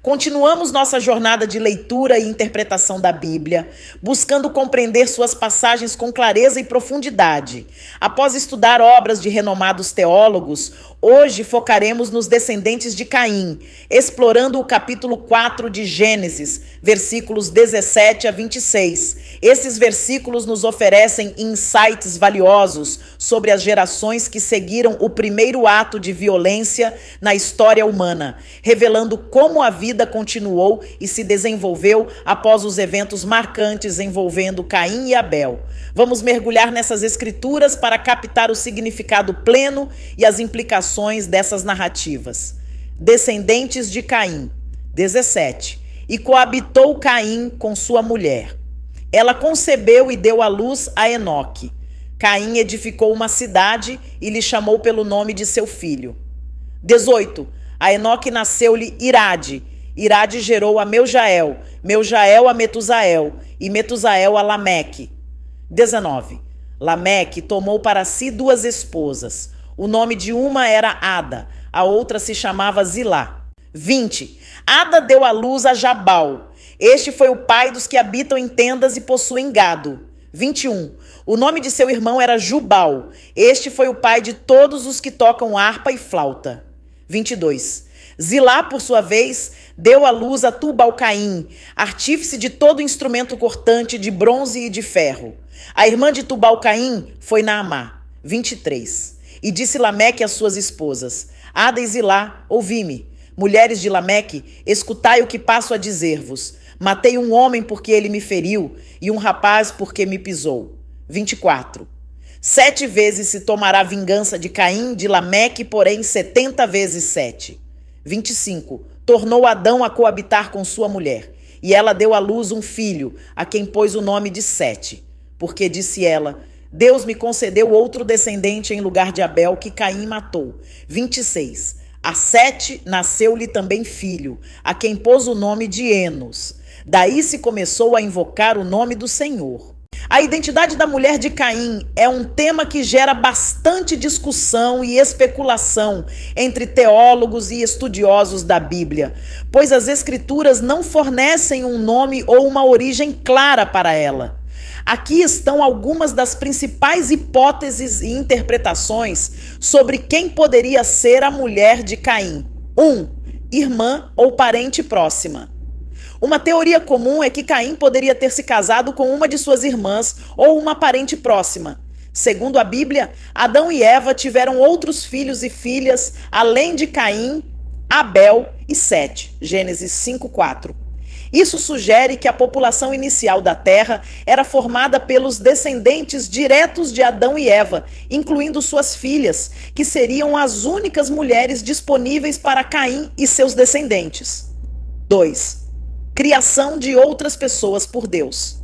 Continuamos nossa jornada de leitura e interpretação da Bíblia, buscando compreender suas passagens com clareza e profundidade. Após estudar obras de renomados teólogos, hoje focaremos nos descendentes de Caim, explorando o capítulo 4 de Gênesis, versículos 17 a 26. Esses versículos nos oferecem insights valiosos sobre as gerações que seguiram o primeiro ato de violência na história humana, revelando como a vida continuou e se desenvolveu após os eventos marcantes envolvendo Caim e Abel. Vamos mergulhar nessas escrituras para captar o significado pleno e as implicações dessas narrativas. Descendentes de Caim, 17. E coabitou Caim com sua mulher. Ela concebeu e deu à luz a Enoque. Caim edificou uma cidade e lhe chamou pelo nome de seu filho. 18. A Enoque nasceu-lhe Irade. Irade gerou a Meujael, Meujael a Metusael, e Metusael a Lameque. 19. Lameque tomou para si 2 esposas. O nome de uma era Ada, a outra se chamava Zilá. 20. Ada deu à luz a Jabal. Este foi o pai dos que habitam em tendas e possuem gado. 21. O nome de seu irmão era Jubal. Este foi o pai de todos os que tocam harpa e flauta. 22. Zilá, por sua vez, deu à luz a Tubal-Caim, artífice de todo instrumento cortante de bronze e de ferro. A irmã de Tubal-Caim foi Naamá. 23. E disse Lameque às suas esposas: Ada e Zilá, ouvi-me. Mulheres de Lameque, escutai o que passo a dizer-vos. Matei um homem porque ele me feriu, e um rapaz porque me pisou. 24. 7 vezes se tomará vingança de Caim, de Lameque, porém 70 vezes 7. 25. Tornou Adão a coabitar com sua mulher, e ela deu à luz um filho, a quem pôs o nome de Sete. Porque disse ela: Deus me concedeu outro descendente em lugar de Abel, que Caim matou. 26. A Sete nasceu-lhe também filho, a quem pôs o nome de Enos. Daí se começou a invocar o nome do Senhor. A identidade da mulher de Caim é um tema que gera bastante discussão e especulação entre teólogos e estudiosos da Bíblia, pois as escrituras não fornecem um nome ou uma origem clara para ela. Aqui estão algumas das principais hipóteses e interpretações sobre quem poderia ser a mulher de Caim. 1. Irmã ou parente próxima. Uma teoria comum é que Caim poderia ter se casado com uma de suas irmãs ou uma parente próxima. Segundo a Bíblia, Adão e Eva tiveram outros filhos e filhas, além de Caim, Abel e Sete. Gênesis 5:4. Isso sugere que a população inicial da Terra era formada pelos descendentes diretos de Adão e Eva, incluindo suas filhas, que seriam as únicas mulheres disponíveis para Caim e seus descendentes. 2. Criação de outras pessoas por Deus.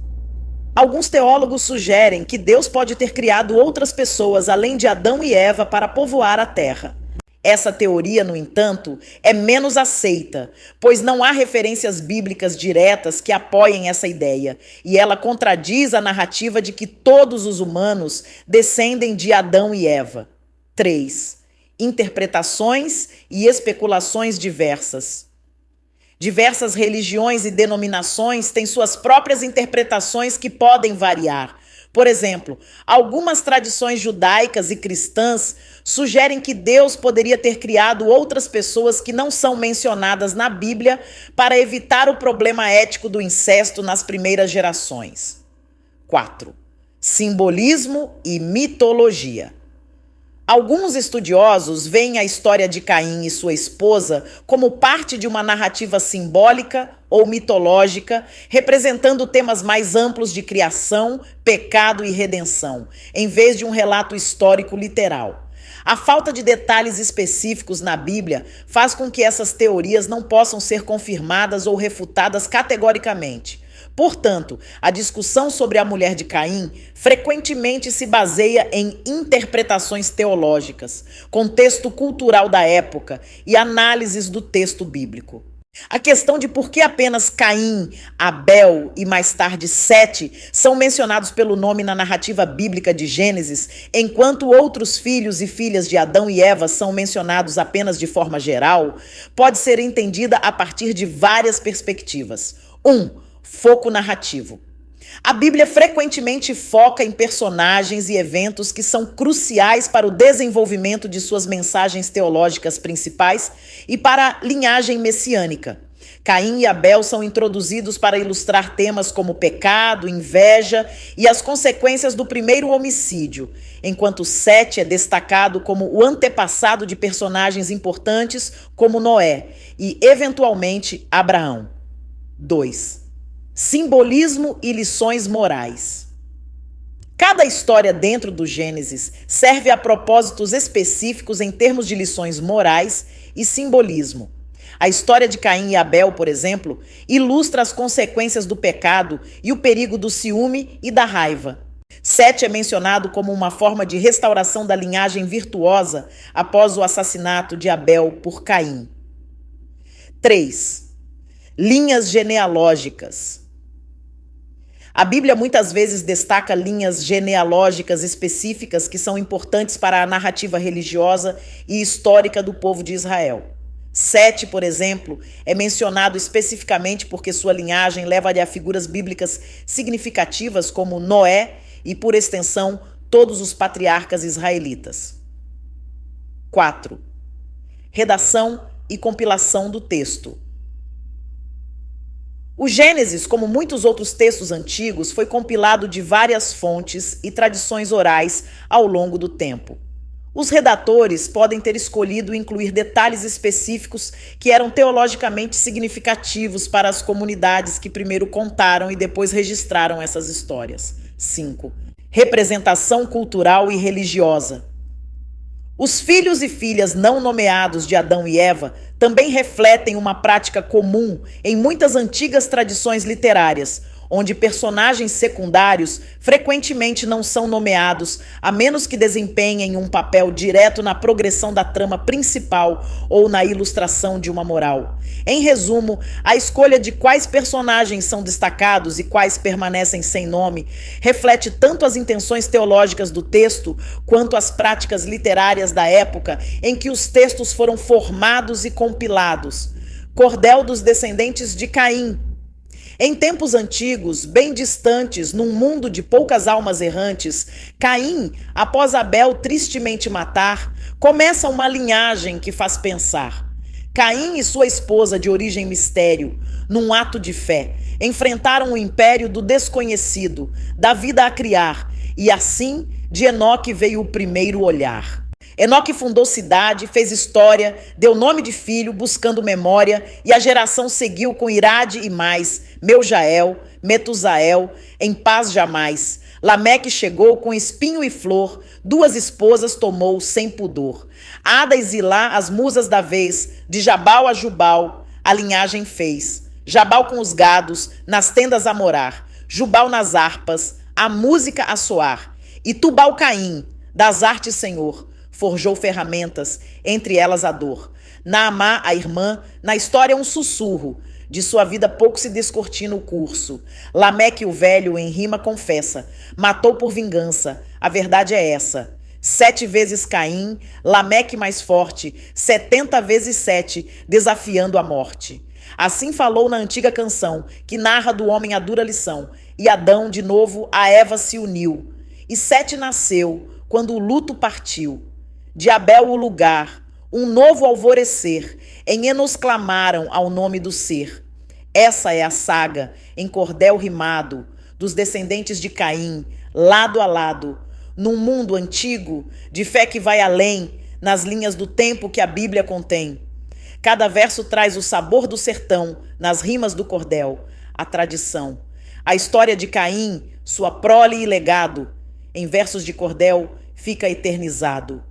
Alguns teólogos sugerem que Deus pode ter criado outras pessoas além de Adão e Eva para povoar a terra. Essa teoria, no entanto, é menos aceita, pois não há referências bíblicas diretas que apoiem essa ideia, e ela contradiz a narrativa de que todos os humanos descendem de Adão e Eva. 3. Interpretações e especulações diversas. Diversas religiões e denominações têm suas próprias interpretações que podem variar. Por exemplo, algumas tradições judaicas e cristãs sugerem que Deus poderia ter criado outras pessoas que não são mencionadas na Bíblia para evitar o problema ético do incesto nas primeiras gerações. 4. Simbolismo e mitologia. Alguns estudiosos veem a história de Caim e sua esposa como parte de uma narrativa simbólica ou mitológica, representando temas mais amplos de criação, pecado e redenção, em vez de um relato histórico literal. A falta de detalhes específicos na Bíblia faz com que essas teorias não possam ser confirmadas ou refutadas categoricamente. Portanto, a discussão sobre a mulher de Caim frequentemente se baseia em interpretações teológicas, contexto cultural da época e análises do texto bíblico. A questão de por que apenas Caim, Abel e mais tarde Sete são mencionados pelo nome na narrativa bíblica de Gênesis, enquanto outros filhos e filhas de Adão e Eva são mencionados apenas de forma geral, pode ser entendida a partir de várias perspectivas. 1. Foco narrativo. A Bíblia frequentemente foca em personagens e eventos que são cruciais para o desenvolvimento de suas mensagens teológicas principais e para a linhagem messiânica. Caim e Abel são introduzidos para ilustrar temas como pecado, inveja e as consequências do primeiro homicídio, enquanto Sete é destacado como o antepassado de personagens importantes como Noé e, eventualmente, Abraão. 2. Simbolismo e lições morais. Cada história dentro do Gênesis serve a propósitos específicos em termos de lições morais e simbolismo. A história de Caim e Abel, por exemplo, ilustra as consequências do pecado e o perigo do ciúme e da raiva. Sete é mencionado como uma forma de restauração da linhagem virtuosa após o assassinato de Abel por Caim. 3. Linhas genealógicas. A Bíblia muitas vezes destaca linhas genealógicas específicas que são importantes para a narrativa religiosa e histórica do povo de Israel. Sete, por exemplo, é mencionado especificamente porque sua linhagem leva-lhe a figuras bíblicas significativas como Noé e, por extensão, todos os patriarcas israelitas. 4. Redação e compilação do texto. O Gênesis, como muitos outros textos antigos, foi compilado de várias fontes e tradições orais ao longo do tempo. Os redatores podem ter escolhido incluir detalhes específicos que eram teologicamente significativos para as comunidades que primeiro contaram e depois registraram essas histórias. 5. Representação cultural e religiosa. Os filhos e filhas não nomeados de Adão e Eva também refletem uma prática comum em muitas antigas tradições literárias, onde personagens secundários frequentemente não são nomeados, a menos que desempenhem um papel direto na progressão da trama principal ou na ilustração de uma moral. Em resumo, a escolha de quais personagens são destacados e quais permanecem sem nome reflete tanto as intenções teológicas do texto quanto as práticas literárias da época em que os textos foram formados e compilados. Cordel dos descendentes de Caim. Em tempos antigos, bem distantes, num mundo de poucas almas errantes, Caim, após Abel tristemente matar, começa uma linhagem que faz pensar. Caim e sua esposa de origem mistério, num ato de fé, enfrentaram o império do desconhecido, da vida a criar, e assim de Enoque veio o primeiro olhar. Enoque fundou cidade, fez história, deu nome de filho, buscando memória, e a geração seguiu com Irade e mais, Meujael, Metusael, em paz jamais. Lameque chegou com espinho e flor, 2 esposas tomou sem pudor. Ada e Zilá, as musas da vez, de Jabal a Jubal, a linhagem fez. Jabal com os gados, nas tendas a morar, Jubal nas harpas, a música a soar. E Tubal Caim, das artes senhor, forjou ferramentas, entre elas a dor. Naamá, a irmã, na história um sussurro, de sua vida pouco se descortina o curso. Lameque o velho, em rima confessa, matou por vingança, a verdade é essa. 7 vezes Caim, Lameque mais forte, 70 vezes 7, desafiando a morte. Assim falou na antiga canção, que narra do homem a dura lição, e Adão, de novo, a Eva se uniu. E Sete nasceu, quando o luto partiu. De Abel o lugar, um novo alvorecer, em Enos clamaram ao nome do ser. Essa é a saga, em cordel rimado, dos descendentes de Caim, lado a lado, num mundo antigo, de fé que vai além, nas linhas do tempo que a Bíblia contém. Cada verso traz o sabor do sertão, nas rimas do cordel, a tradição. A história de Caim, sua prole e legado, em versos de cordel, fica eternizado.